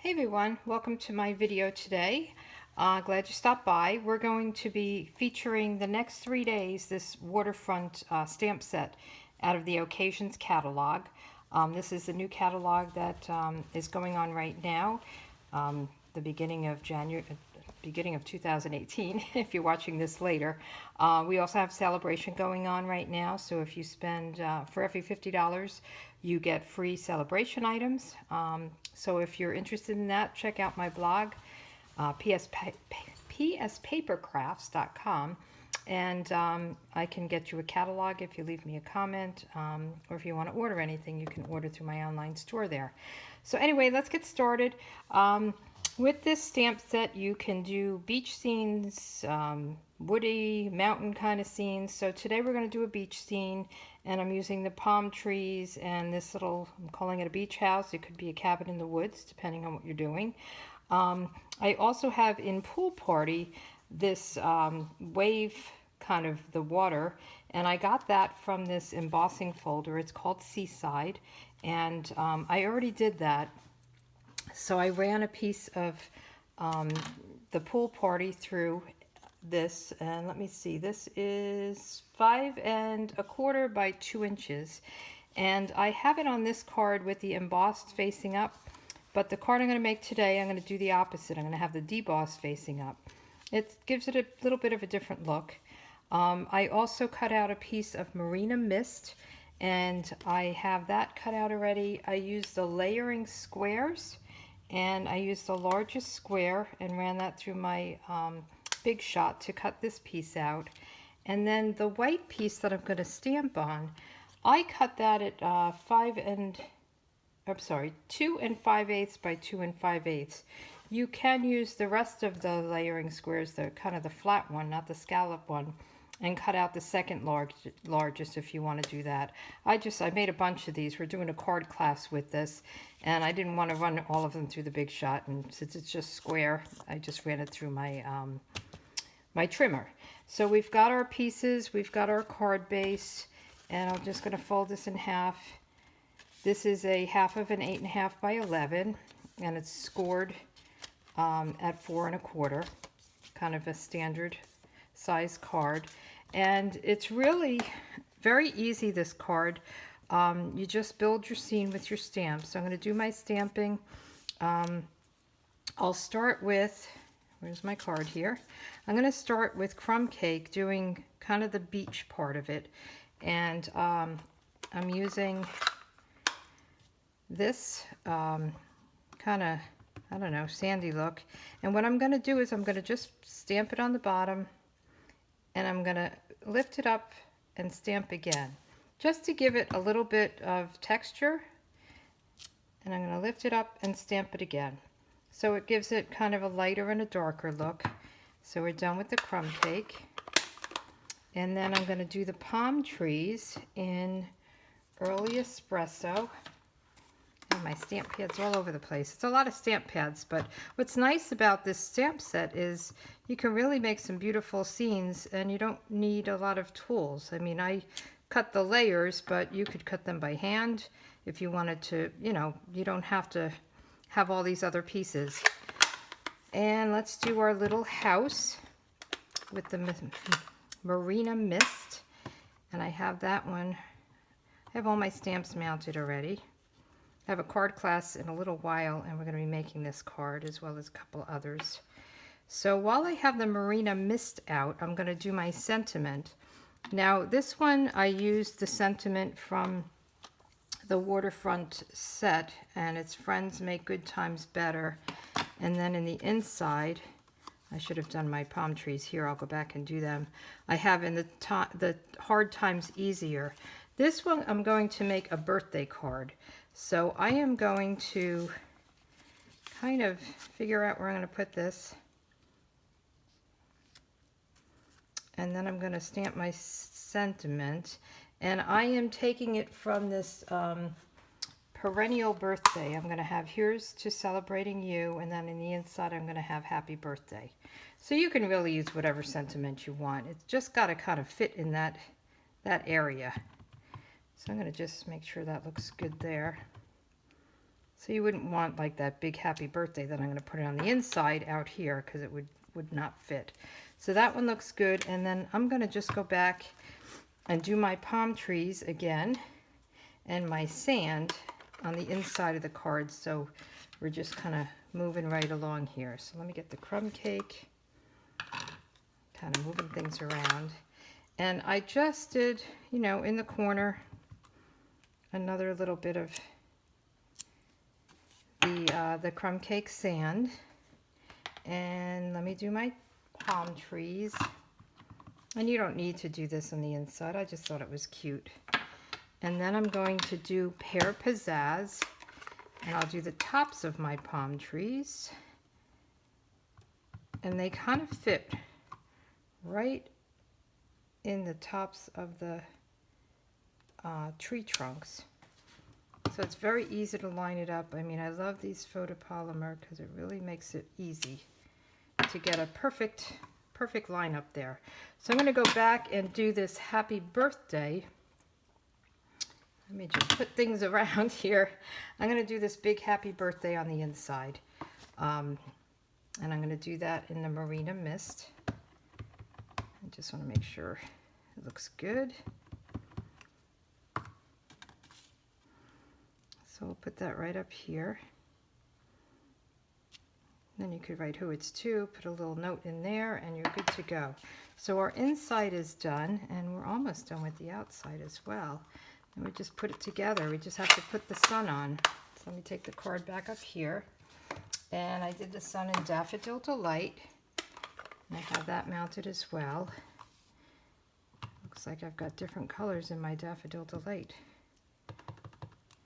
Hey everyone, welcome to my video today. Glad you stopped by. We're going to be featuring the next 3 days this Waterfront stamp set out of the Occasions catalog. This is the new catalog that is going on right now, the beginning of beginning of 2018 if you're watching this later. We also have celebration going on right now, so if you spend for every $50 you get free celebration items. So if you're interested in that, check out my blog, pspapercrafts.com, and I can get you a catalog if you leave me a comment, or if you want to order anything, you can order through my online store there. So anyway, let's get started. With this stamp set, you can do beach scenes, woody, mountain kind of scenes. So today we're going to do a beach scene, and I'm using the palm trees and this little, I'm calling it a beach house. It could be a cabin in the woods, depending on what you're doing. I also have in Pool Party this wave, kind of the water, and I got that from this embossing folder. It's called Seaside, and I already did that. So I ran a piece of the Pool Party through this, and let me see, this is 5 1/4 by 2 inches, and I have it on this card with the embossed facing up, but the card I'm going to make today, I'm going to do the opposite. I'm going to have the debossed facing up. It gives it a little bit of a different look. I also cut out a piece of Marina Mist, and I have that cut out already. I used the layering squares, and I used the largest square and ran that through my Big Shot to cut this piece out. And then the white piece that I'm going to stamp on, I cut that at 2 5/8 by 2 5/8. You can use the rest of the layering squares, the kind of the flat one, not the scallop one, and cut out the second largest if you want to do that. I made a bunch of these. We're doing a card class with this, and I didn't want to run all of them through the Big Shot, and since it's just square, I just ran it through my my trimmer. So we've got our pieces, we've got our card base, and I'm just going to fold this in half. This is a half of an 8 1/2 by 11, and it's scored at 4 1/4, kind of a standard size card. And it's really very easy, this card. You just build your scene with your stamps. So I'm going to do my stamping. I'll start with, where's my card here? I'm going to start with Crumb Cake, doing kind of the beach part of it. And I'm using this kind of, I don't know, sandy look. And what I'm going to do is I'm going to just stamp it on the bottom, and I'm going to lift it up and stamp again, just to give it a little bit of texture. And I'm going to lift it up and stamp it again. So it gives it kind of a lighter and a darker look. So we're done with the Crumb Cake. And then I'm going to do the palm trees in Early Espresso. And my stamp pads all over the place. It's a lot of stamp pads, but what's nice about this stamp set is you can really make some beautiful scenes, and you don't need a lot of tools. I mean, I cut the layers, but you could cut them by hand if you wanted to. You know, you don't have to have all these other pieces. And let's do our little house with the Marina Mist, and I have that one. I have all my stamps mounted already. I have a card class in a little while, and we're going to be making this card as well as a couple others. So while I have the Marina Mist out, I'm going to do my sentiment. Now this one, I used the sentiment from the Waterfront set, and it's Friends Make Good Times Better. And then in the inside, I should have done my palm trees here. I'll go back and do them. I have in the Hard Times Easier. This one, I'm going to make a birthday card. So I am going to kind of figure out where I'm going to put this. And then I'm going to stamp my sentiment. And I am taking it from this perennial birthday. I'm going to have Here's to Celebrating You, and then in the inside I'm going to have Happy Birthday. So you can really use whatever sentiment you want. It's just got to kind of fit in that area. So I'm going to just make sure that looks good there. So you wouldn't want like that big happy birthday that I'm going to put it on the inside out here because it would not fit. So that one looks good. And then I'm going to just go back and do my palm trees again and my sand on the inside of the card. So we're just kind of moving right along here. So let me get the crumb cake, kind of moving things around. And I just did, you know, in the corner, another little bit of the crumb cake sand. And let me do my palm trees. And you don't need to do this on the inside. I just thought it was cute. And then I'm going to do pear pizzazz. And I'll do the tops of my palm trees. And they kind of fit right in the tops of the tree trunks. So it's very easy to line it up. I mean, I love these photopolymer because it really makes it easy to get a perfect line up there. So I'm going to go back and do this happy birthday. Let me just put things around here. I'm going to do this big happy birthday on the inside. And I'm going to do that in the Marina Mist. I just want to make sure it looks good. So we'll put that right up here. Then you could write who it's to, put a little note in there, and you're good to go. So our inside is done, and we're almost done with the outside as well. And we just put it together. We just have to put the sun on. So let me take the card back up here. And I did the sun in Daffodil Delight. And I have that mounted as well. Looks like I've got different colors in my Daffodil Delight.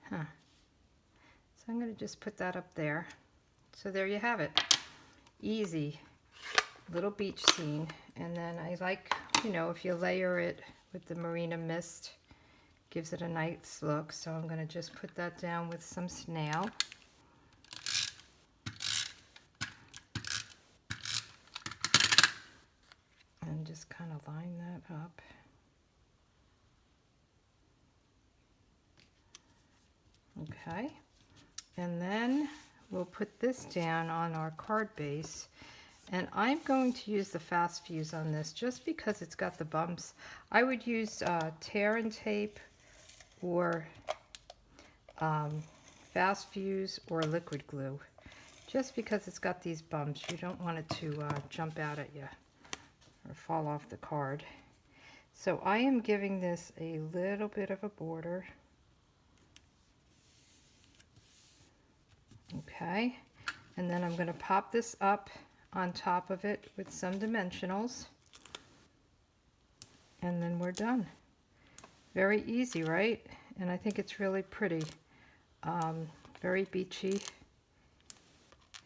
Huh. So I'm going to just put that up there. So there you have it. Easy little beach scene. And then I like, you know, if you layer it with the Marina Mist, gives it a nice look. So I'm going to just put that down with some snail. And just kind of line that up. Okay. And then we'll put this down on our card base. And I'm going to use the fast fuse on this just because it's got the bumps. I would use tear and tape or fast fuse or liquid glue. Just because it's got these bumps, you don't want it to jump out at you or fall off the card. So I am giving this a little bit of a border. Okay, and then I'm going to pop this up on top of it with some dimensionals, and then we're done. Very easy, right? And I think it's really pretty. Very beachy.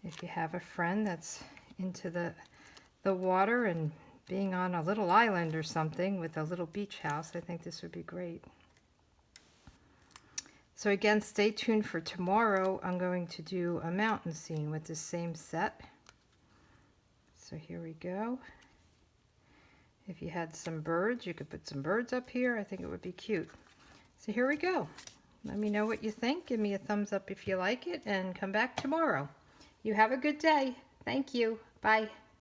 If you have a friend that's into the water and being on a little island or something with a little beach house, I think this would be great. So again, stay tuned for tomorrow. I'm going to do a mountain scene with the same set. So here we go. If you had some birds, you could put some birds up here. I think it would be cute. So here we go. Let me know what you think. Give me a thumbs up if you like it, and come back tomorrow. You have a good day. Thank you. Bye.